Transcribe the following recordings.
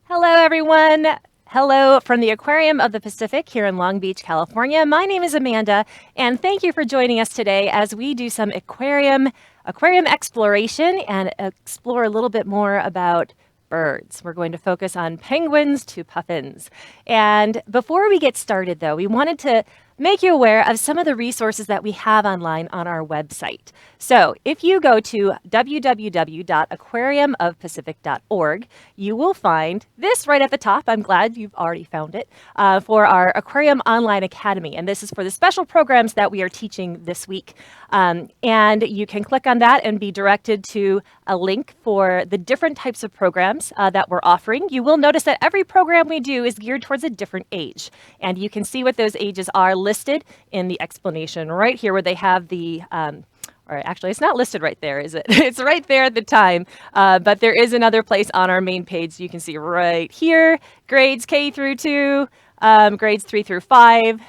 Hello, everyone. Hello from the Aquarium of the Pacific here in Long Beach, California. My name is Amanda, and thank you for joining us today as we do some aquarium exploration and explore a little bit more about birds. We're going to focus on penguins to puffins. And before we get started, though, we wanted to make you aware of some of the resources that we have online on our website. So if you go to www.aquariumofpacific.org, you will find this right at the top. I'm glad you've already found it for our Aquarium Online Academy. And this is for the special programs that we are teaching this week. And you can click on that and be directed to a link for the different types of programs that we're offering. You will notice that every program we do is geared towards a different age. And you can see what those ages are listed in the explanation right here where they have the or actually, it's not listed right there, is it? It's right there at the time. But there is another place on our main page. You can see right here, grades K through 2, grades 3 through 5,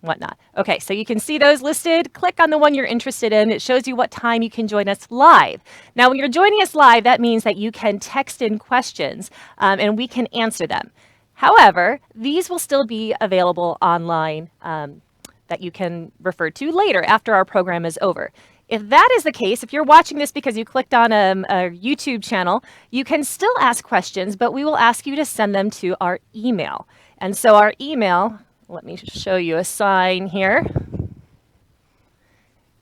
whatnot. Okay, so you can see those listed. Click on the one you're interested in. It shows you what time you can join us live. Now, when you're joining us live, that means that you can text in questions and we can answer them. However, these will still be available online that you can refer to later after our program is over. If that is the case, if you're watching this because you clicked on a YouTube channel, you can still ask questions, but we will ask you to send them to our email. And so our email, let me show you a sign here,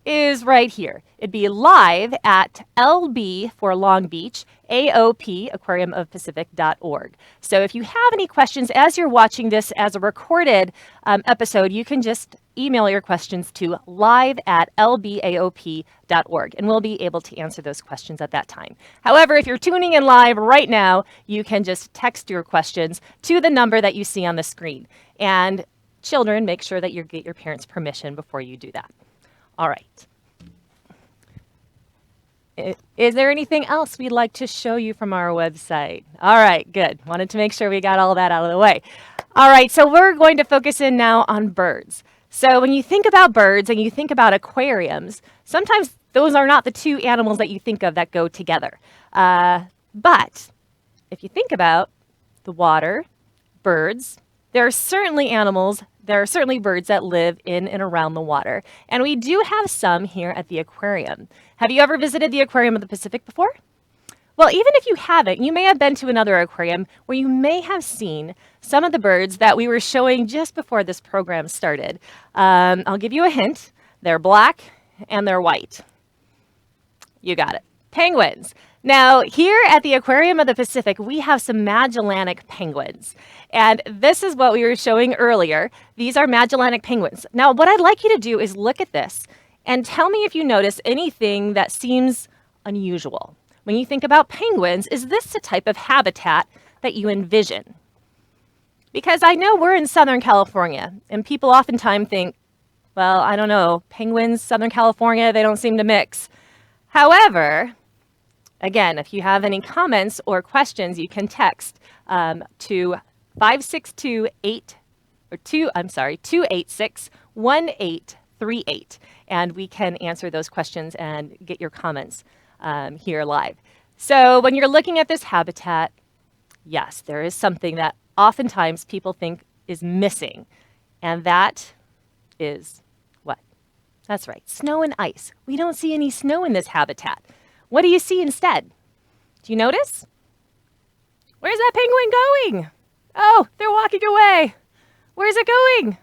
is right here. It'd be live at LB for Long Beach, AOP, aquariumofpacific.org. So if you have any questions as you're watching this as a recorded episode, you can just email your questions to live@lbaop.org, and we'll be able to answer those questions at that time. However, if you're tuning in live right now, you can just text your questions to the number that you see on the screen. And children, make sure that you get your parents' permission before you do that. All right. Is there anything else we'd like to show you from our website? All right, good. Wanted to make sure we got all that out of the way. All right, so we're going to focus in now on birds. So when you think about birds and you think about aquariums, sometimes those are not the two animals that you think of that go together. But if you think about the water, birds, there are certainly birds that live in and around the water. And we do have some here at the aquarium. Have you ever visited the Aquarium of the Pacific before? Well, even if you haven't, you may have been to another aquarium where you may have seen some of the birds that we were showing just before this program started. I'll give you a hint. They're black and they're white. You got it. Penguins. Now, here at the Aquarium of the Pacific, we have some Magellanic penguins. And this is what we were showing earlier. These are Magellanic penguins. Now, what I'd like you to do is look at this and tell me if you notice anything that seems unusual. When you think about penguins, is this the type of habitat that you envision? Because I know we're in Southern California, and people oftentimes think, well, I don't know, penguins, Southern California, they don't seem to mix. However, again, if you have any comments or questions, you can text to 286-1838, and we can answer those questions and get your comments here live. So when you're looking at this habitat, yes, there is something that oftentimes people think is missing, and that is what? That's right, snow and ice. We don't see any snow in this habitat. What do you see instead? Do you notice? Where's that penguin going? Oh, they're walking away. Where's it going?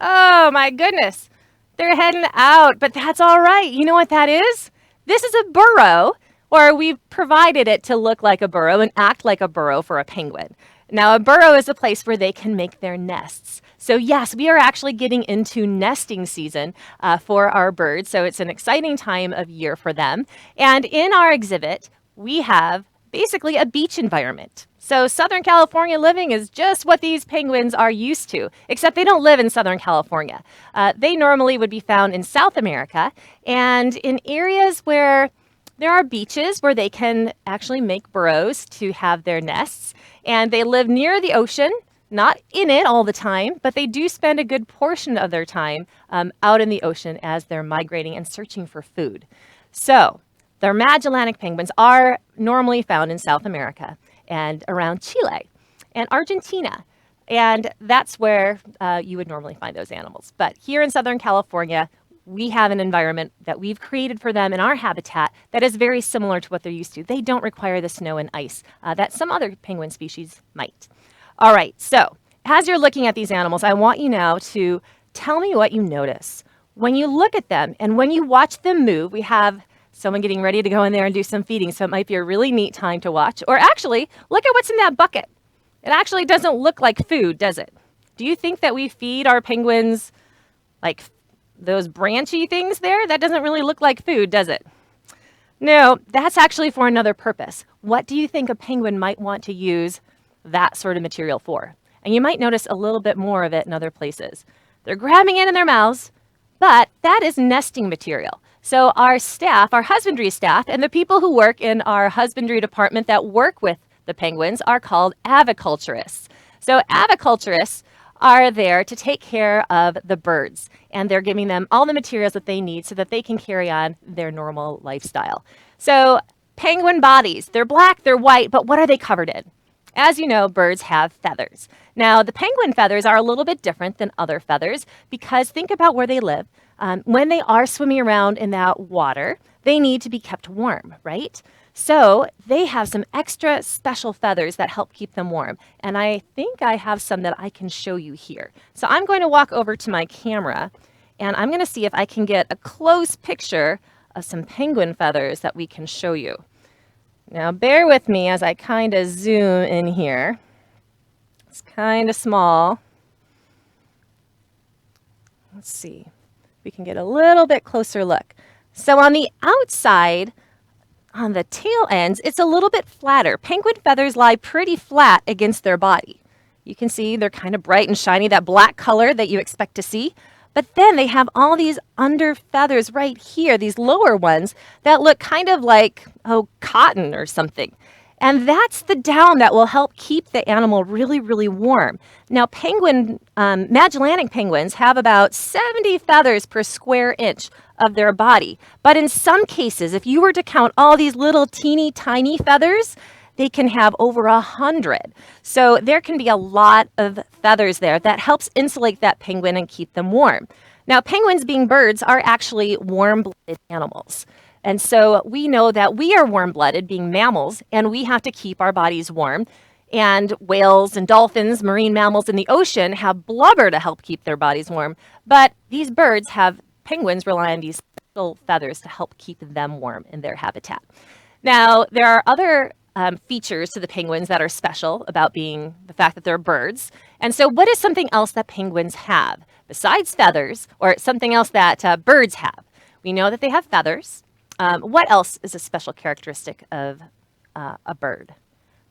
Oh, my goodness. They're heading out, but that's all right. You know what that is? This is a burrow, or we've provided it to look like a burrow and act like a burrow for a penguin. Now, a burrow is a place where they can make their nests. So yes, we are actually getting into nesting season for our birds. So it's an exciting time of year for them. And in our exhibit, we have basically a beach environment. So Southern California living is just what these penguins are used to, except they don't live in Southern California. They normally would be found in South America and in areas where there are beaches where they can actually make burrows to have their nests. And they live near the ocean, not in it all the time, but they do spend a good portion of their time out in the ocean as they're migrating and searching for food. So the Magellanic penguins are normally found in South America. and around Chile and Argentina. And that's where you would normally find those animals. But here in Southern California, we have an environment that we've created for them in our habitat that is very similar to what they're used to. They don't require the snow and ice that some other penguin species might. All right, so as you're looking at these animals, I want you now to tell me what you notice. When you look at them and when you watch them move, we have someone getting ready to go in there and do some feeding, so it might be a really neat time to watch. Or actually, look at what's in that bucket. It actually doesn't look like food, does it? Do you think that we feed our penguins like those branchy things there? That doesn't really look like food, does it? No, that's actually for another purpose. What do you think a penguin might want to use that sort of material for? And you might notice a little bit more of it in other places. They're grabbing it in their mouths, but that is nesting material. So our staff, our husbandry staff, and the people who work in our husbandry department that work with the penguins are called aviculturists. So aviculturists are there to take care of the birds, and they're giving them all the materials that they need so that they can carry on their normal lifestyle. So penguin bodies, they're black, they're white, but what are they covered in? As you know, birds have feathers. Now, the penguin feathers are a little bit different than other feathers because think about where they live. When they are swimming around in that water, they need to be kept warm, right? So they have some extra special feathers that help keep them warm. And I think I have some that I can show you here. So I'm going to walk over to my camera and I'm going to see if I can get a close picture of some penguin feathers that we can show you. Now bear with me as I kind of zoom in here. It's kind of small. Let's see. We can get a little bit closer look. So on the outside, on the tail ends, it's a little bit flatter. Penguin feathers lie pretty flat against their body. You can see they're kind of bright and shiny, that black color that you expect to see. But then they have all these under feathers right here, these lower ones that look kind of like, cotton or something. And that's the down that will help keep the animal really, really warm. Now, Magellanic penguins have about 70 feathers per square inch of their body. But in some cases, if you were to count all these little teeny tiny feathers, they can have over 100. So there can be a lot of feathers there that helps insulate that penguin and keep them warm. Now, penguins being birds are actually warm-blooded animals. And so we know that we are warm-blooded, being mammals, and we have to keep our bodies warm. And whales and dolphins, marine mammals in the ocean, have blubber to help keep their bodies warm. But these penguins rely on these special feathers to help keep them warm in their habitat. Now, there are other features to the penguins that are special about being the fact that they're birds. And so what is something else that penguins have besides feathers, or something else that birds have? We know that they have feathers. What else is a special characteristic of a bird?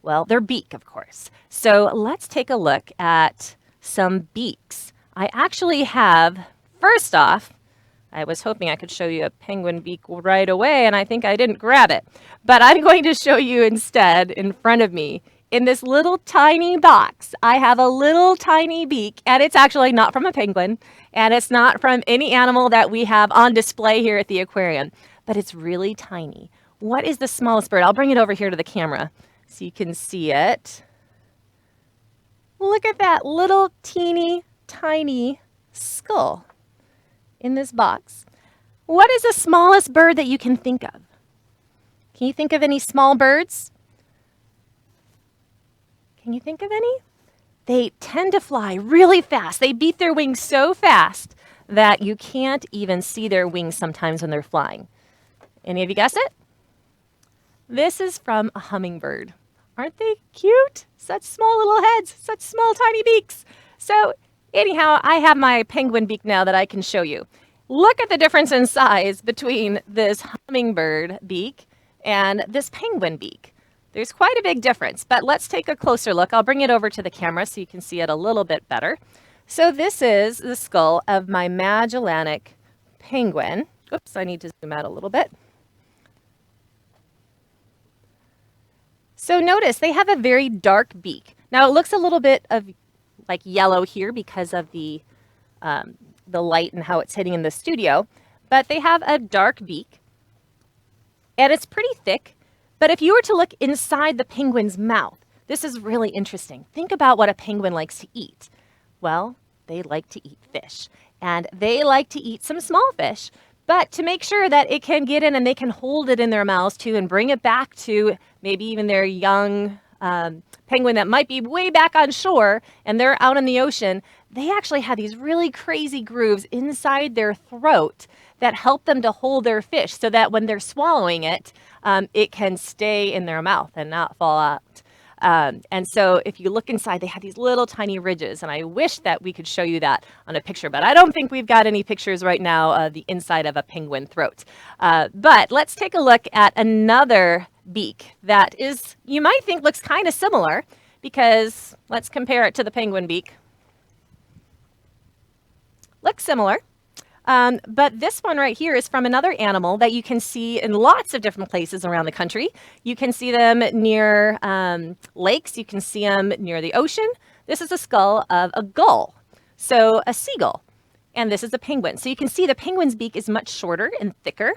Well, their beak, of course. So let's take a look at some beaks. I actually have, first off, I was hoping I could show you a penguin beak right away, and I think I didn't grab it. But I'm going to show you instead in front of me. In this little tiny box, I have a little tiny beak, and it's actually not from a penguin, and it's not from any animal that we have on display here at the aquarium. But it's really tiny. What is the smallest bird? I'll bring it over here to the camera so you can see it. Look at that little teeny tiny skull in this box. What is the smallest bird that you can think of? Can you think of any small birds? Can you think of any? They tend to fly really fast. They beat their wings so fast that you can't even see their wings sometimes when they're flying. Any of you guess it? This is from a hummingbird. Aren't they cute? Such small little heads, such small tiny beaks. So anyhow, I have my penguin beak now that I can show you. Look at the difference in size between this hummingbird beak and this penguin beak. There's quite a big difference, but let's take a closer look. I'll bring it over to the camera so you can see it a little bit better. So this is the skull of my Magellanic penguin. Oops, I need to zoom out a little bit. So notice they have a very dark beak. Now it looks a little bit of like yellow here because of the light and how it's hitting in the studio, but they have a dark beak and it's pretty thick. But if you were to look inside the penguin's mouth, This is really interesting. Think about what a penguin likes to eat. Well, they like to eat fish, and they like to eat some small fish. But to make sure that it can get in and they can hold it in their mouths too and bring it back to maybe even their young penguin that might be way back on shore and they're out in the ocean, they actually have these really crazy grooves inside their throat that help them to hold their fish so that when they're swallowing it, it can stay in their mouth and not fall out. And so if you look inside, they have these little tiny ridges, and I wish that we could show you that on a picture, but I don't think we've got any pictures right now of the inside of a penguin throat. But let's take a look at another beak that is, you might think looks kind of similar, because let's compare it to the penguin beak. Looks similar. But this one right here is from another animal that you can see in lots of different places around the country. You can see them near lakes. You can see them near the ocean. This is a skull of a gull, so a seagull. And this is a penguin. So you can see the penguin's beak is much shorter and thicker.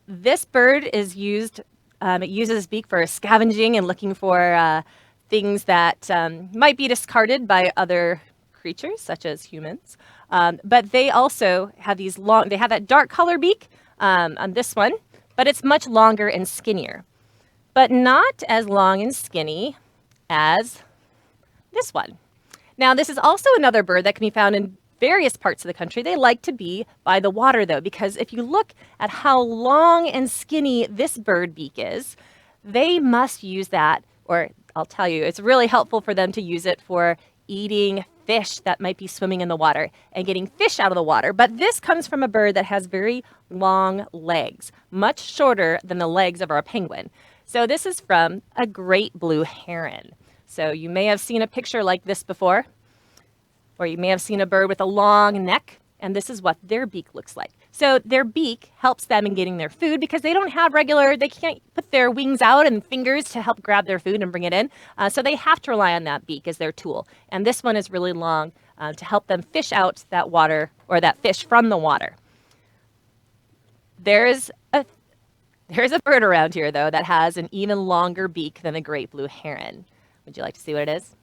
This bird is used, it uses its beak for scavenging and looking for things that might be discarded by other creatures, such as humans. But they also have these long, they have that dark color beak on this one, but it's much longer and skinnier. But not as long and skinny as this one. Now, this is also another bird that can be found in various parts of the country. They like to be by the water, though, because if you look at how long and skinny this bird beak is, they must use that, or I'll tell you, it's really helpful for them to use it for eating fish that might be swimming in the water and getting fish out of the water. But this comes from a bird that has very long legs, much shorter than the legs of our penguin. So this is from a great blue heron. So you may have seen a picture like this before, or you may have seen a bird with a long neck, and this is what their beak looks like. So their beak helps them in getting their food because they don't have they can't put their wings out and fingers to help grab their food and bring it in. So they have to rely on that beak as their tool. And this one is really long to help them fish out that water, or that fish from the water. There's a bird around here, though, that has an even longer beak than the great blue heron. Would you like to see what it is?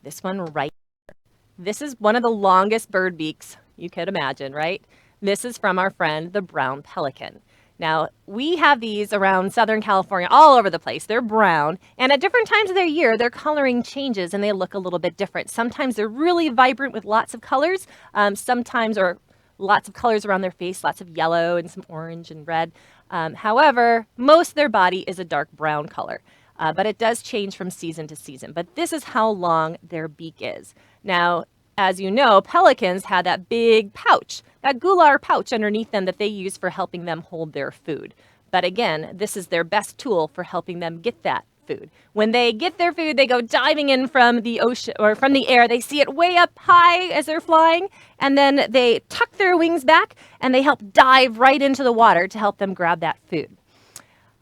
This one right here. This is one of the longest bird beaks you could imagine, right? This is from our friend, the brown pelican. Now, we have these around Southern California, all over the place. They're brown, and at different times of their year, their coloring changes and they look a little bit different. Sometimes they're really vibrant with lots of colors, sometimes, or lots of colors around their face, lots of yellow and some orange and red. However, most of their body is a dark brown color, but it does change from season to season. But this is how long their beak is. Now, as you know, pelicans had that big pouch, that gular pouch underneath them that they use for helping them hold their food. But again, this is their best tool for helping them get that food. When they get their food, they go diving in from the ocean or from the air. They see it way up high as they're flying, and then they tuck their wings back and they help dive right into the water to help them grab that food.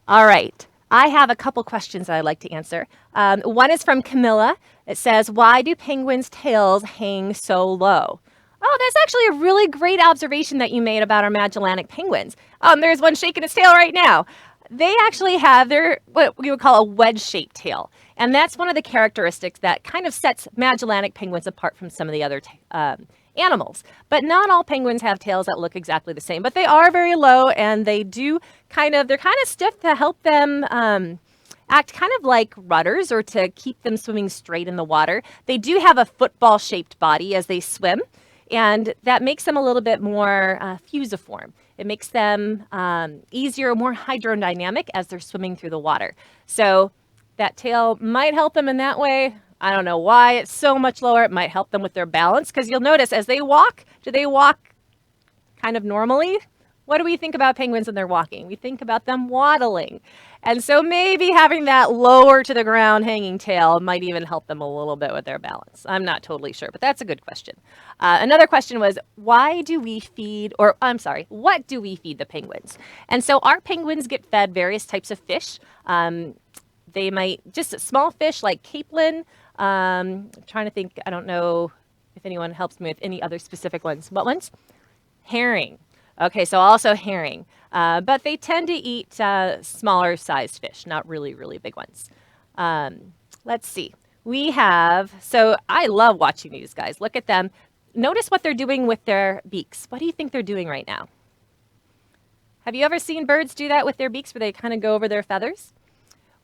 All right. I have a couple questions that I'd like to answer. One is from Camilla. It says, why do penguins' tails hang so low? Oh, that's actually a really great observation that you made about our Magellanic penguins. There's one shaking its tail right now. They actually have what we would call a wedge-shaped tail. And that's one of the characteristics that kind of sets Magellanic penguins apart from some of the other animals. But not all penguins have tails that look exactly the same. But they are very low, and they're kind of stiff to help them act kind of like rudders, or to keep them swimming straight in the water. They do have a football-shaped body as they swim, and that makes them a little bit more fusiform. It makes them easier, more hydrodynamic as they're swimming through the water. So that tail might help them in that way. I don't know why it's so much lower. It might help them with their balance, because you'll notice as they walk, do they walk kind of normally? What do we think about penguins when they're walking? We think about them waddling. And so maybe having that lower to the ground hanging tail might even help them a little bit with their balance. I'm not totally sure, but that's a good question. Another question was, what do we feed the penguins? And so our penguins get fed various types of fish. They might, just small fish like capelin. I'm trying to think, I don't know if anyone helps me with any other specific ones. What ones? Herring. Okay, so also herring. But they tend to eat smaller sized fish, not really, really big ones. Let's see. So I love watching these guys. Look at them. Notice what they're doing with their beaks. What do you think they're doing right now? Have you ever seen birds do that with their beaks where they kind of go over their feathers?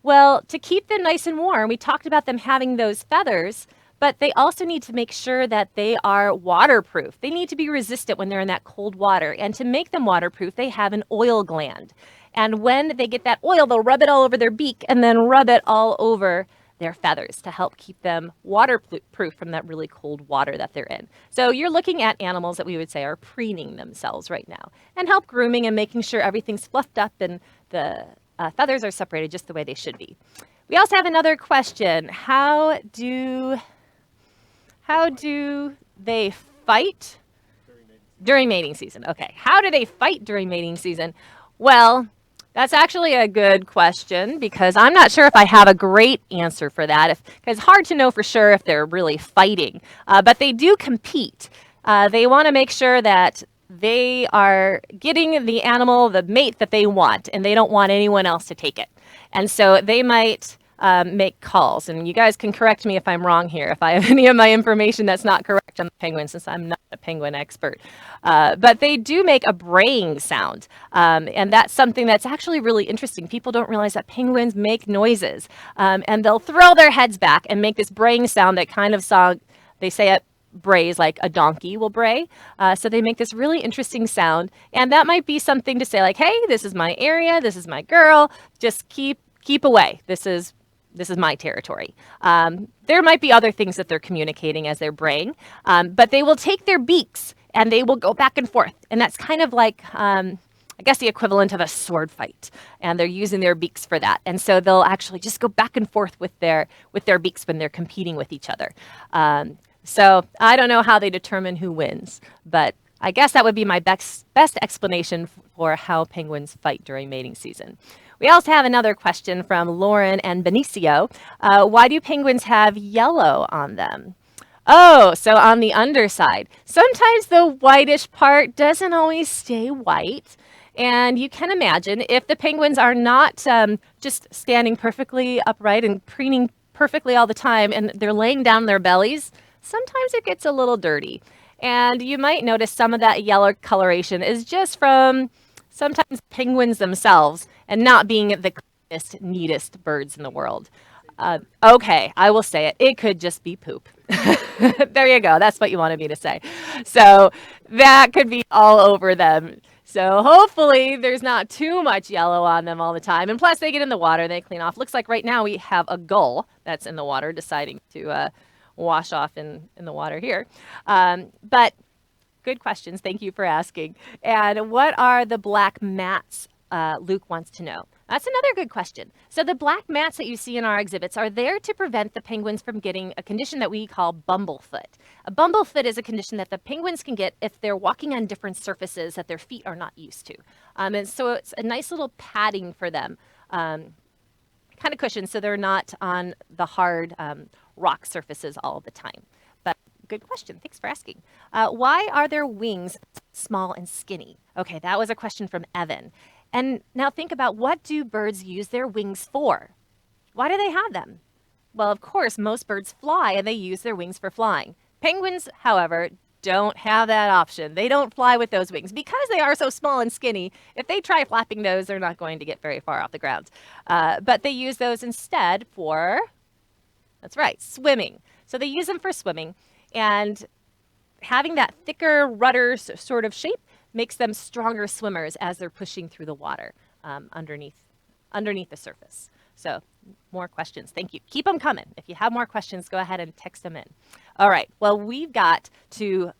Well, to keep them nice and warm, we talked about them having those feathers, but they also need to make sure that they are waterproof. They need to be resistant when they're in that cold water. And to make them waterproof, they have an oil gland. And when they get that oil, they'll rub it all over their beak and then rub it all over their feathers to help keep them waterproof from that really cold water that they're in. So you're looking at animals that we would say are preening themselves right now and help grooming and making sure everything's fluffed up and the feathers are separated just the way they should be. We also have another question. How do they fight during mating season? Okay, how do they fight during mating season? Well, that's actually a good question because I'm not sure if I have a great answer for that. Because it's hard to know for sure if they're really fighting, but they do compete. They want to make sure that they are getting the animal, the mate that they want, and they don't want anyone else to take it. And so they might make calls. And you guys can correct me if I'm wrong here, if I have any of my information that's not correct on the penguin, since I'm not a penguin expert. But they do make a braying sound. And that's something that's actually really interesting. People don't realize that penguins make noises. And they'll throw their heads back and make this braying sound that kind of they say it brays like a donkey will bray. So they make this really interesting sound. And that might be something to say like, hey, this is my area. This is my girl. Just keep away. This is my territory. There might be other things that they're communicating as they're braying, but they will take their beaks and they will go back and forth. And that's kind of like, I guess, the equivalent of a sword fight. And they're using their beaks for that. And so they'll actually just go back and forth with their beaks when they're competing with each other. So I don't know how they determine who wins, but I guess that would be my best explanation for how penguins fight during mating season. We also have another question from Lauren and Benicio. Why do penguins have yellow on them? Oh, so on the underside. Sometimes the whitish part doesn't always stay white. And you can imagine if the penguins are not just standing perfectly upright and preening perfectly all the time and they're laying down their bellies, sometimes it gets a little dirty. And you might notice some of that yellow coloration is just from sometimes penguins themselves and not being the cleanest, neatest birds in the world. Okay, I will say it. It could just be poop. There you go. That's what you wanted me to say. So that could be all over them. So hopefully there's not too much yellow on them all the time. And plus they get in the water, they clean off. Looks like right now we have a gull that's in the water deciding to wash off in the water here. But good questions. Thank you for asking. And what are the black mats? Luke wants to know. That's another good question. So the black mats that you see in our exhibits are there to prevent the penguins from getting a condition that we call bumblefoot. A bumblefoot is a condition that the penguins can get if they're walking on different surfaces that their feet are not used to. And so it's a nice little padding for them, kind of cushion, so they're not on the hard rock surfaces all the time. But good question. Thanks for asking. Why are their wings small and skinny? Okay, that was a question from Evan. And now think about, what do birds use their wings for? Why do they have them? Well, of course, most birds fly and they use their wings for flying. Penguins, however, don't have that option. They don't fly with those wings because they are so small and skinny. If they try flapping those, they're not going to get very far off the ground. But they use those instead for, that's right, swimming. So they use them for swimming, and having that thicker rudder sort of shape makes them stronger swimmers as they're pushing through the water underneath the surface. So more questions. Thank you. Keep them coming. If you have more questions, go ahead and text them in. All right. Well, we've got to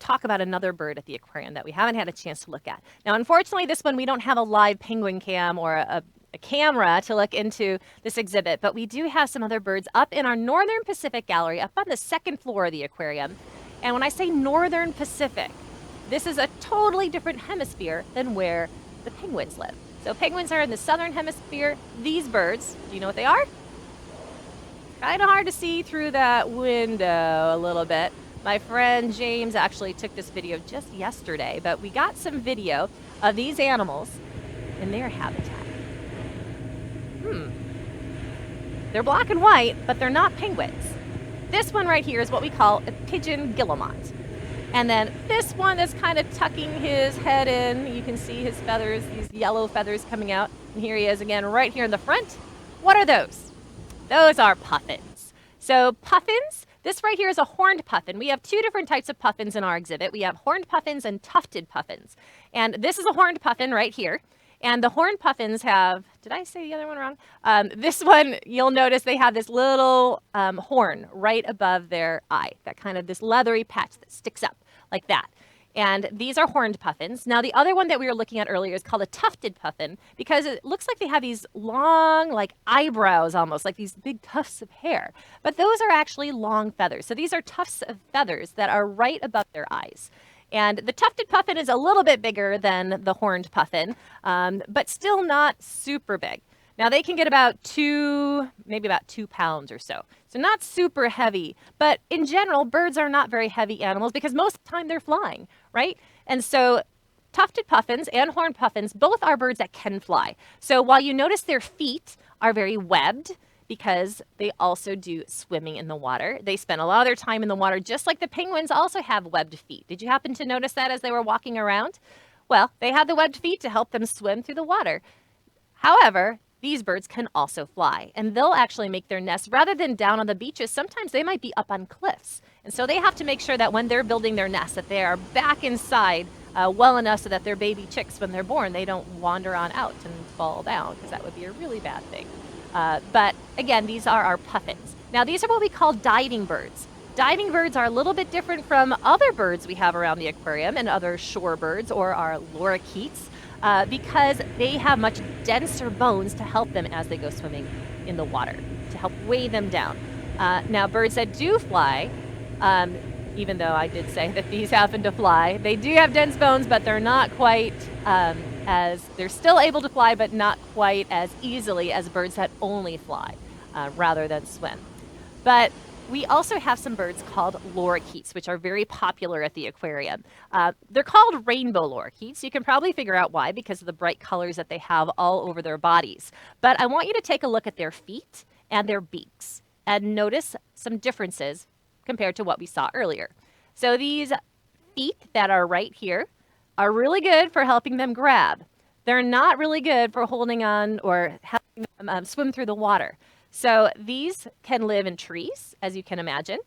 talk about another bird at the aquarium that we haven't had a chance to look at. Now, unfortunately, this one, we don't have a live penguin cam or a camera to look into this exhibit, but we do have some other birds up in our Northern Pacific gallery up on the second floor of the aquarium. And when I say Northern Pacific, this is a totally different hemisphere than where the penguins live. So penguins are in the southern hemisphere. These birds, do you know what they are? Kind of hard to see through that window a little bit. My friend James actually took this video just yesterday, but we got some video of these animals in their habitat. They're black and white, but they're not penguins. This one right here is what we call a Pigeon Guillemot. And then this one is kind of tucking his head in. You can see his feathers, these yellow feathers coming out. And here he is again right here in the front. What are those? Those are puffins. So puffins, this right here is a horned puffin. We have two different types of puffins in our exhibit. We have horned puffins and tufted puffins. And this is a horned puffin right here. And the horned puffins have, did I say the other one wrong? This one, you'll notice they have this little horn right above their eye, that kind of this leathery patch that sticks up like that. And these are horned puffins. Now, the other one that we were looking at earlier is called a tufted puffin because it looks like they have these long, like eyebrows almost, like these big tufts of hair. But those are actually long feathers. So these are tufts of feathers that are right above their eyes. And the tufted puffin is a little bit bigger than the horned puffin, but still not super big. Now they can get maybe about 2 pounds or so. So not super heavy, but in general, birds are not very heavy animals because most of the time they're flying, right? And so tufted puffins and horned puffins, both are birds that can fly. So while you notice their feet are very webbed, because they also do swimming in the water. They spend a lot of their time in the water, just like the penguins also have webbed feet. Did you happen to notice that as they were walking around? Well, they had the webbed feet to help them swim through the water. However, these birds can also fly, and they'll actually make their nests rather than down on the beaches. Sometimes they might be up on cliffs. And so they have to make sure that when they're building their nests, that they are back inside well enough so that their baby chicks, when they're born, they don't wander on out and fall down, because that would be a really bad thing. But again, these are our puffins. Now, these are what we call diving birds. Diving birds are a little bit different from other birds we have around the aquarium and other shore birds or our lorikeets because they have much denser bones to help them as they go swimming in the water, to help weigh them down. Now, birds that do fly, even though I did say that these happen to fly, they do have dense bones, but they're not quite they're still able to fly, but not quite as easily as birds that only fly rather than swim. But we also have some birds called lorikeets, which are very popular at the aquarium. They're called rainbow lorikeets. You can probably figure out why because of the bright colors that they have all over their bodies. But I want you to take a look at their feet and their beaks and notice some differences compared to what we saw earlier. So these feet that are right here are really good for helping them grab. They're not really good for holding on or helping them swim through the water. So these can live in trees, as you can imagine.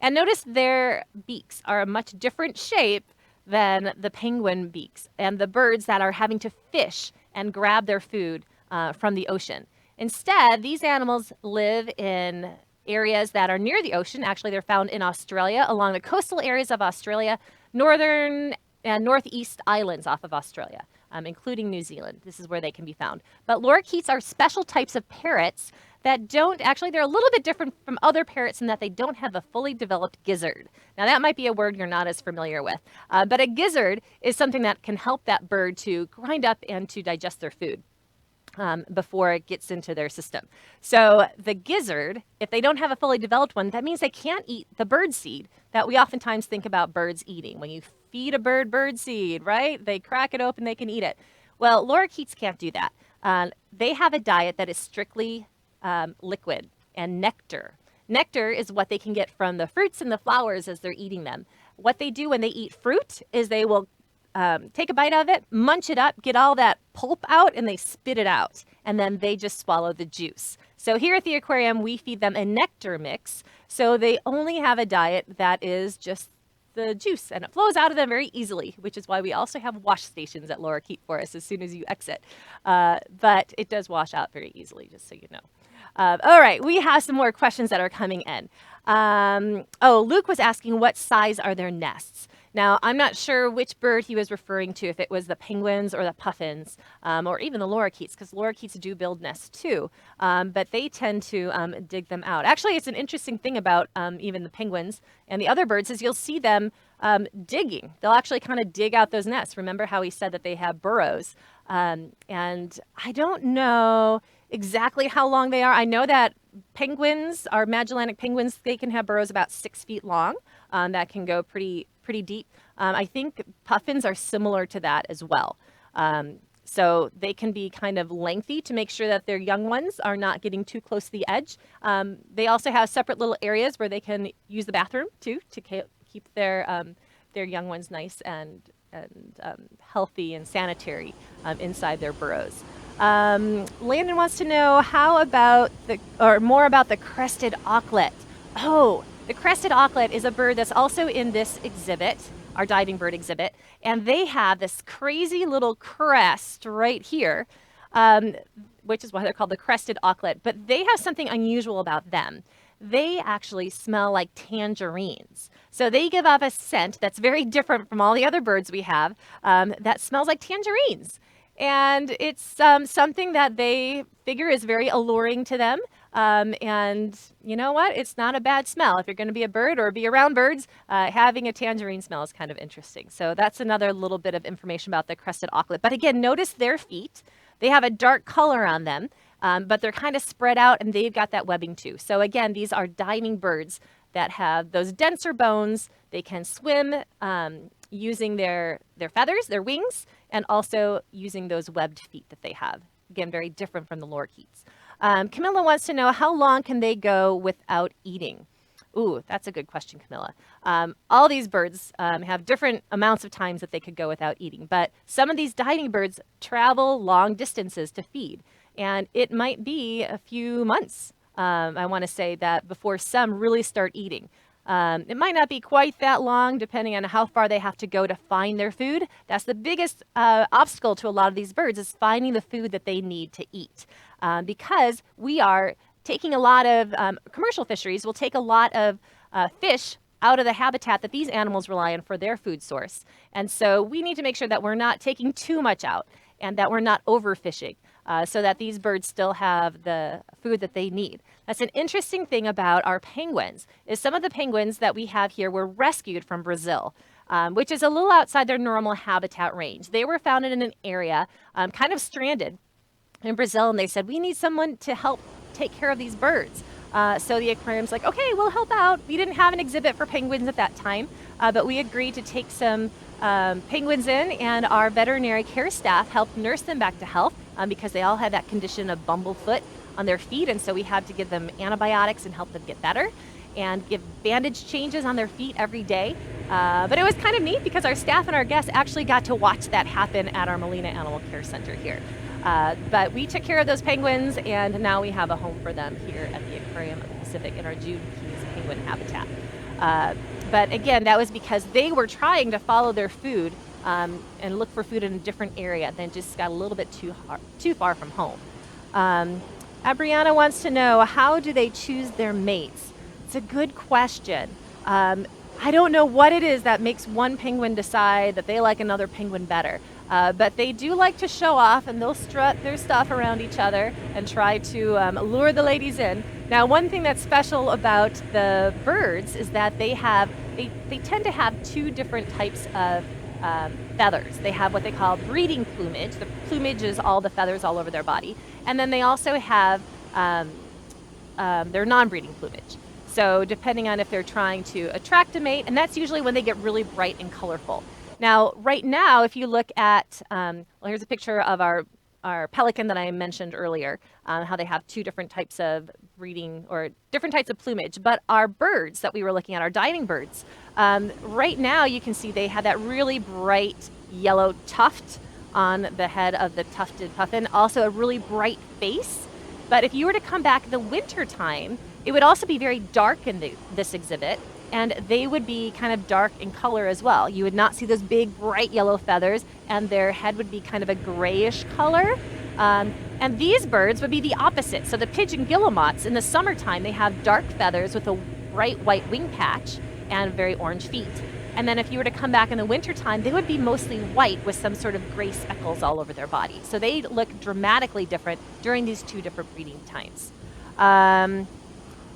And notice their beaks are a much different shape than the penguin beaks and the birds that are having to fish and grab their food from the ocean. Instead, these animals live in areas that are near the ocean. Actually, they're found in Australia, along the coastal areas of Australia, northern and northeast islands off of Australia, including New Zealand. This is where they can be found. But lorikeets are special types of parrots that they're a little bit different from other parrots in that they don't have a fully developed gizzard. Now, that might be a word you're not as familiar with, but a gizzard is something that can help that bird to grind up and to digest their food before it gets into their system. So the gizzard, if they don't have a fully developed one, that means they can't eat the bird seed that we oftentimes think about birds eating. When you feed a bird seed, right? They crack it open, they can eat it. Well, lorikeets can't do that. They have a diet that is strictly liquid and nectar. Nectar is what they can get from the fruits and the flowers as they're eating them. What they do when they eat fruit is they will take a bite of it, munch it up, get all that pulp out, and they spit it out. And then they just swallow the juice. So here at the aquarium, we feed them a nectar mix. So they only have a diet that is just the juice, and it flows out of them very easily, which is why we also have wash stations at Lorikeet for us as soon as you exit. But it does wash out very easily, just so you know. All right, we have some more questions that are coming in. Luke was asking what size are their nests? Now, I'm not sure which bird he was referring to, if it was the penguins or the puffins, or even the lorikeets, because lorikeets do build nests too, but they tend to dig them out. Actually, it's an interesting thing about even the penguins and the other birds is you'll see them digging. They'll actually kind of dig out those nests. Remember how he said that they have burrows? And I don't know exactly how long they are. I know that penguins, our Magellanic penguins, they can have burrows about 6 feet long that can go pretty deep. I think puffins are similar to that as well. So they can be kind of lengthy to make sure that their young ones are not getting too close to the edge. They also have separate little areas where they can use the bathroom too to keep their young ones nice and healthy and sanitary inside their burrows. Landon wants to know more about the crested auklet. Oh, the crested auklet is a bird that's also in this exhibit, our diving bird exhibit, and they have this crazy little crest right here, which is why they're called the crested auklet. But they have something unusual about them. They actually smell like tangerines. So they give off a scent that's very different from all the other birds we have that smells like tangerines. And it's something that they figure is very alluring to them. And you know what? It's not a bad smell. If you're going to be a bird or be around birds, having a tangerine smell is kind of interesting. So that's another little bit of information about the crested auklet. But again, notice their feet. They have a dark color on them, but they're kind of spread out and they've got that webbing too. So again, these are diving birds that have those denser bones. They can swim using their feathers, their wings, and also using those webbed feet that they have. Again, very different from the lorikeets. Camilla wants to know, how long can they go without eating? Ooh, that's a good question, Camilla. All these birds have different amounts of times that they could go without eating, but some of these diving birds travel long distances to feed, and it might be a few months, I want to say, that before some really start eating. It might not be quite that long, depending on how far they have to go to find their food. That's the biggest obstacle to a lot of these birds, is finding the food that they need to eat. Because we are taking a lot of commercial fisheries will take a lot of fish out of the habitat that these animals rely on for their food source. And so we need to make sure that we're not taking too much out and that we're not overfishing so that these birds still have the food that they need. That's an interesting thing about our penguins, is some of the penguins that we have here were rescued from Brazil, which is a little outside their normal habitat range. They were found in an area kind of stranded in Brazil, and they said, we need someone to help take care of these birds. So the aquarium's like, okay, we'll help out. We didn't have an exhibit for penguins at that time, but we agreed to take some penguins in, and our veterinary care staff helped nurse them back to health because they all had that condition of Bumblefoot on their feet, and so we had to give them antibiotics and help them get better and give bandage changes on their feet every day. But it was kind of neat because our staff and our guests actually got to watch that happen at our Molina Animal Care Center here. But we took care of those penguins, and now we have a home for them here at the Aquarium of the Pacific in our June Keys penguin habitat. But again, that was because they were trying to follow their food and look for food in a different area, then just got a little bit too far from home. Abriana wants to know, how do they choose their mates? It's a good question. I don't know what it is that makes one penguin decide that they like another penguin better. But they do like to show off, and they'll strut their stuff around each other and try to lure the ladies in. Now, one thing that's special about the birds is that they tend to have two different types of feathers. They have what they call breeding plumage. The plumage is all the feathers all over their body. And then they also have their non-breeding plumage. So depending on if they're trying to attract a mate, and that's usually when they get really bright and colorful. Now, right now, if you look at, here's a picture of our pelican that I mentioned earlier, how they have two different types of breeding or different types of plumage. But our birds that we were looking at, our diving birds, right now you can see they have that really bright yellow tuft on the head of the tufted puffin, also a really bright face. But if you were to come back in the winter time, it would also be very dark in this exhibit, and they would be kind of dark in color as well. You would not see those big bright yellow feathers, and their head would be kind of a grayish color. And these birds would be the opposite. So the Pigeon Guillemots, in the summertime, they have dark feathers with a bright white wing patch and very orange feet. And then if you were to come back in the wintertime, they would be mostly white with some sort of gray speckles all over their body. So they look dramatically different during these two different breeding times.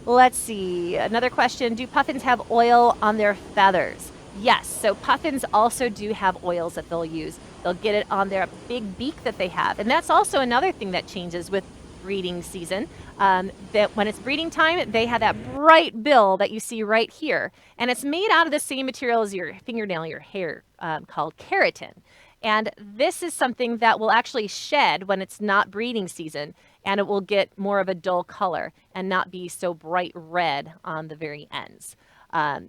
Let's see, another question. Do puffins have oil on their feathers? Yes, so puffins also do have oils that they'll use. They'll get it on their big beak that they have. And that's also another thing that changes with breeding season. That when it's breeding time, they have that bright bill that you see right here. And it's made out of the same material as your fingernail, your hair, called keratin. And this is something that will actually shed when it's not breeding season, and it will get more of a dull color and not be so bright red on the very ends.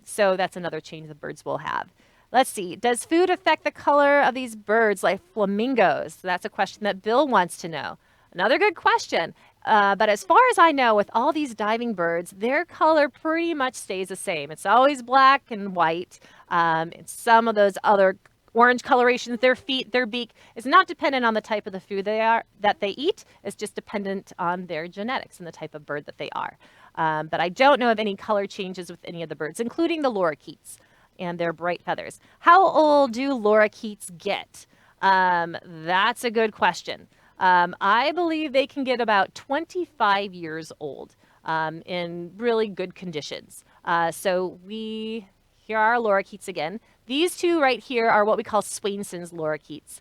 So that's another change the birds will have. Let's see. Does food affect the color of these birds like flamingos? That's a question that Bill wants to know. Another good question. But as far as I know, with all these diving birds, their color pretty much stays the same. It's always black and white. And some of those other orange colorations, their feet, their beak, is not dependent on the type of the food that they eat. It's just dependent on their genetics and the type of bird that they are. But I don't know of any color changes with any of the birds, including the lorikeets and their bright feathers. How old do lorikeets get? That's a good question. I believe they can get about 25 years old in really good conditions. Here are our lorikeets again. These two right here are what we call Swainson's lorikeets.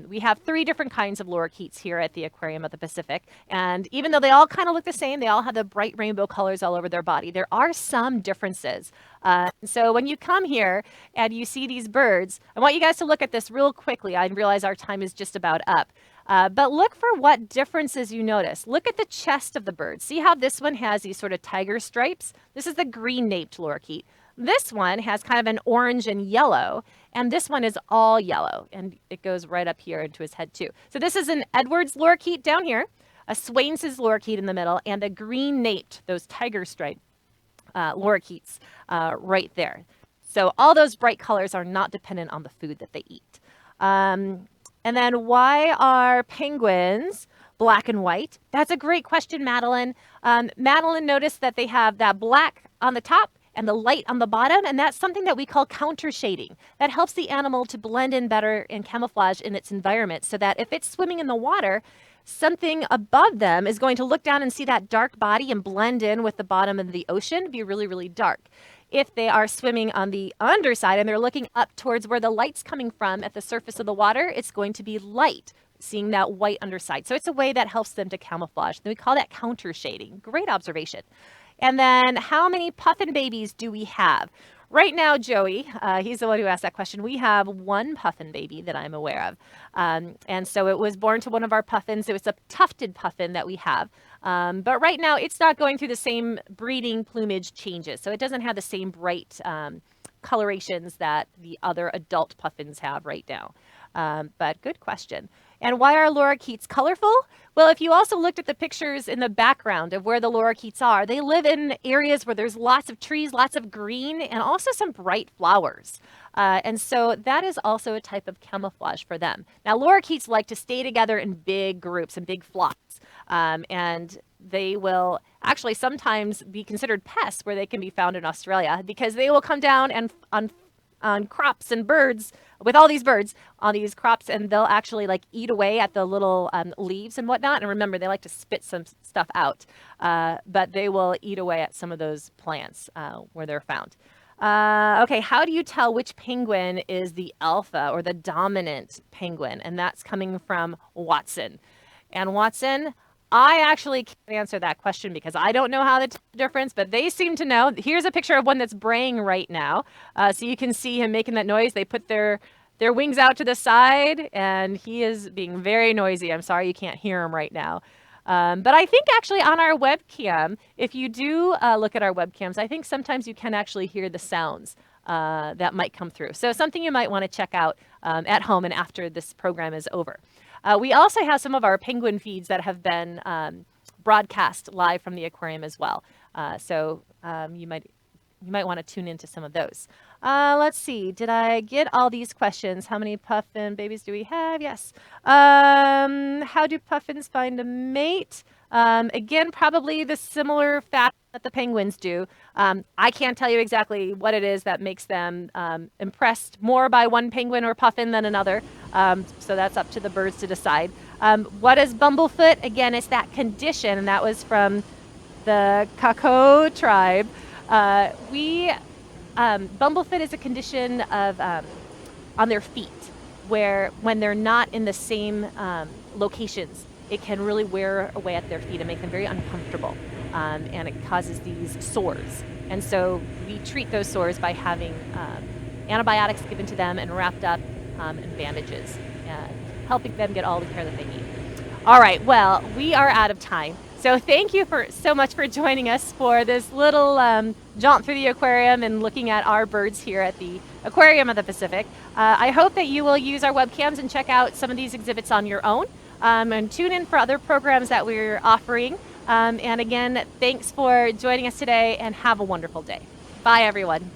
We have 3 different kinds of lorikeets here at the Aquarium of the Pacific. And even though they all kind of look the same, they all have the bright rainbow colors all over their body, there are some differences. So when you come here and you see these birds, I want you guys to look at this real quickly. I realize our time is just about up. But look for what differences you notice. Look at the chest of the bird. See how this one has these sort of tiger stripes? This is the green-naped lorikeet. This one has kind of an orange and yellow, and this one is all yellow, and it goes right up here into his head too. So this is an Edwards lorikeet down here, a Swainson's lorikeet in the middle, and a green-naped, those tiger stripe lorikeets right there. So all those bright colors are not dependent on the food that they eat. And then why are penguins black and white? That's a great question, Madeline. Madeline noticed that they have that black on the top and the light on the bottom, and that's something that we call counter shading. That helps the animal to blend in better and camouflage in its environment so that if it's swimming in the water, something above them is going to look down and see that dark body and blend in with the bottom of the ocean, be really, really dark. If they are swimming on the underside and they're looking up towards where the light's coming from at the surface of the water, it's going to be light, seeing that white underside. So it's a way that helps them to camouflage. And we call that counter shading. Great observation. And then how many puffin babies do we have? Right now, Joey, he's the one who asked that question. We have 1 puffin baby that I'm aware of. And so it was born to one of our puffins. It was a tufted puffin that we have. But right now, it's not going through the same breeding plumage changes. So it doesn't have the same bright colorations that the other adult puffins have right now. But good question. And why are lorikeets colorful? Well, if you also looked at the pictures in the background of where the lorikeets are, they live in areas where there's lots of trees, lots of green, and also some bright flowers. And so that is also a type of camouflage for them. Now, lorikeets like to stay together in big groups and big flocks. And they will actually sometimes be considered pests where they can be found in Australia because they will come down and on crops and birds with all these birds on these crops, and they'll actually like eat away at the little leaves and whatnot. And remember, they like to spit some stuff out, but they will eat away at some of those plants where they're found. Okay, how do you tell which penguin is the alpha or the dominant penguin? And that's coming from Watson. And Watson, I actually can't answer that question because I don't know how to tell the difference, but they seem to know. Here's a picture of one that's braying right now. So you can see him making that noise. They put their wings out to the side, and he is being very noisy. I'm sorry you can't hear him right now. But I think actually on our webcam, if you do look at our webcams, I think sometimes you can actually hear the sounds that might come through. So something you might want to check out at home and after this program is over. We also have some of our penguin feeds that have been broadcast live from the aquarium as well. So you might want to tune into some of those. Let's see. Did I get all these questions? How many puffin babies do we have? Yes. How do puffins find a mate? Again, probably the similar fact that the penguins do. I can't tell you exactly what it is that makes them impressed more by one penguin or puffin than another. So that's up to the birds to decide. What is Bumblefoot? Again, it's that condition, and that was from the Kako tribe. Bumblefoot is a condition of on their feet, where when they're not in the same locations, it can really wear away at their feet and make them very uncomfortable, and it causes these sores. And so we treat those sores by having antibiotics given to them and wrapped up and bandages and helping them get all the care that they need. All right, well, we are out of time. So thank you so much for joining us for this little jaunt through the aquarium and looking at our birds here at the Aquarium of the Pacific. I hope that you will use our webcams and check out some of these exhibits on your own, and tune in for other programs that we're offering. And again, thanks for joining us today, and have a wonderful day. Bye, everyone.